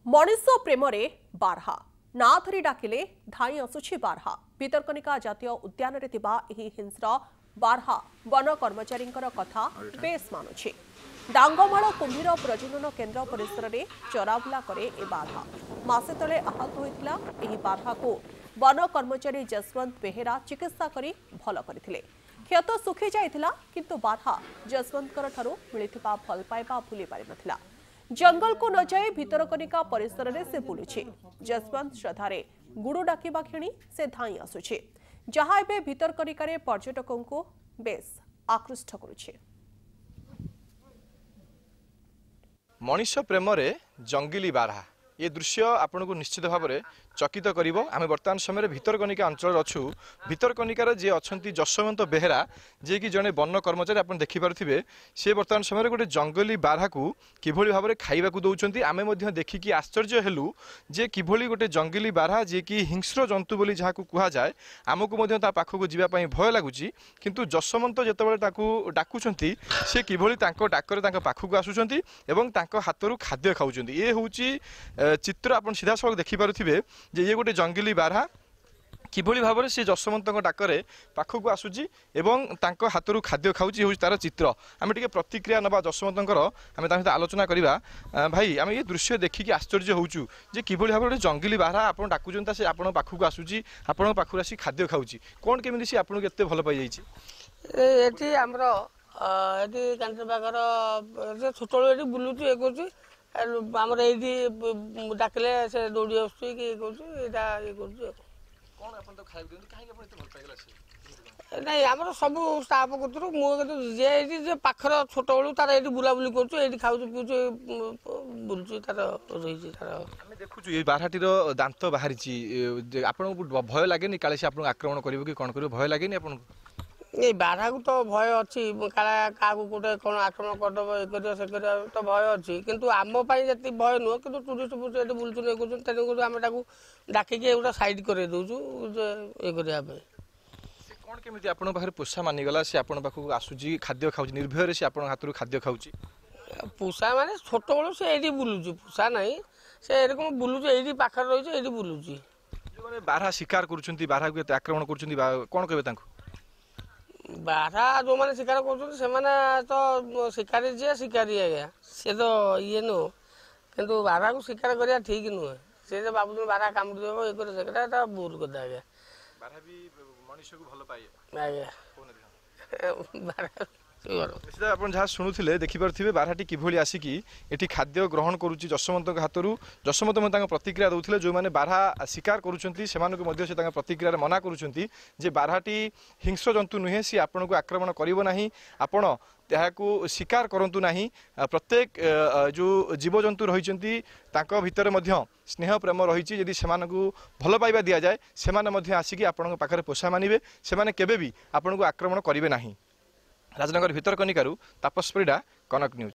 मनीष प्रेम बारहा ना धरी डाकिले धाई आसुछि बारहा भितरकनिका जातीय उद्यान हिंस्र बारहा वन कर्मचारी कथा बेस मानुछि। डांगमाल कुंभीर प्रजनन केन्द्र परिसर में चराबुला करे ए बारहा मासे तले आहत होइथिला। एही बारहा को वन कर्मचारी जसवंत बेहेरा चिकित्सा करी भल करथिले। क्षत सुखी जाइथिला किंतु बारहा जसवंतकर ठारू मिलिथिबा भल पाइबा भूली पारि नथिला। जंगल को न जाए भितरकनिका परिसर में से बुलुछि। जसवंत श्रद्धारे गुड़ डाकिबा क्षणी से धाई आसुछि, जहाँ एबे भितरकनिकारे पर्यटकों को बेस आकृष्ट करुछि। मनीष प्रेम जंगली बारहा ये दृश्य आपन को निश्चित भाव में चकित करिवो। आमे वर्तमान समय भितरकनिका अंचल अच्छु। भितरकनिकार जे अछंती जसवंत बेहेरा जे कि जने वन कर्मचारी आपन देखि पारुथिबे से वर्तमान समय गोटे जंगली बारहा को किभली भाव में खाइबा को दउचंती। आमे मध्य देखिकी आश्चर्य हेलु जे किभली गोटे जंगली बारहा जे कि हिंस्र जंतु बोली जहाँ को कुहा जाए आमको मध्य ता पाखक जीवा पई भय लागुची। किंतु जसवंत जेतेबेले ताकू डाकुचंती से किभली तांको डाकरे तांको पाखक आसुचंती एवं तांको हातरू खाद्य खाउचंती। ये होउची चित्र आपन सीधा सड़क देखि पारुथिबे जे ये गोटे जंगली बारहा किभली भाव में से जसवंत डाकरे पाखक आसूची एवं तांको हाथरू खाद्य खाऊची हूँ तार चित्र। आम टे प्रतिक्रिया नवा जसवंतर आम सहित आलोचना करवा। भाई आम ये दृश्य देखिकी आश्चर्य होचु जे किभली भाव में जंगली बारहा आप डाकुचंता से आप पाखक आसूची आपण पाखु आसी खाद्य खाऊची कौन केमिति से आपन केते भल पाई जाईची। एठी हमरो एठी कांटर बागर छोटो एठी बुलुची ए कोची आमर एठी डाकले से दौड़ी आसुची कि कोची एटा ए कोची कौन अपन तो खाइ दियंती काहे अपन एते भल पाइगला से नहीं आमर सब स्टाफ कतरू मो जे एठी जे पाखर छोटो बळू तार एठी बुलाबुली करछु एठी खाउछु पिउछु बुलछु तार रहिछि तार। आमे देखुछु ए बारहाटीर दांत बाहरिछि आपन भय लागेनी काले से आपन आक्रमण करिवो कि कोन करिवो भय लागेनी आपन ये बारहा को तो भय अच्छी काला क्या गोटे कौन आक्रमण करदेव ये कर से तो भय अच्छी किंतु आम जी भय नुह कि टूरीस्ट फूरीस्ट बुलून ये कर तेणुक आम डाकिकी गोटे सैड कर दौचु ये करने कौन केमी आपन पाखे पोषा मानिगला से आपन पाखक आसूची खाद्य खाऊ निर्भय से आपन हाथ खाद्य खाऊची पोषा माने छोट बड़ू से ये बुलूची पोषा ना से एरकम बुलूची ये पाखे रही है बुलूची जो बारहा शिकार कर बारहा को आक्रमण कर कौन कहे बारहा जो मैंने शिकार कर तो शिकारी जी शिकारी आज्ञा सी तो ये नुह किंतु बारहा को शिकार करवा ठीक नुहे सी जो बाबू बारहा कामुड़ देव ये कर भूल कर आज्ञा आज्ञा आप जहाँ शुणुले देखिपे बारहाटी किभली आसिकी एटी खाद्य ग्रहण करुच्ची जसवंत हाथरू। जसवंत प्रतिक्रिया दौले जो मैंने बारहा शिकार कर प्रतिक्रिया मना करुँचे बारहाटी हिंस्र जंतु नुहे सी आपन को आक्रमण करना आपण को शिकार करूँ ना। प्रत्येक जो जीवजंतु रही भितर स्नेह प्रेम रही जदि से भल पाइबा दि जाए से आसिकी आपण पाखे पोषा मानिबे से केबे भी आपण को आक्रमण करेंगे ना। राजनगर भितरकनिकारु तापस परिडा, कनक न्यूज।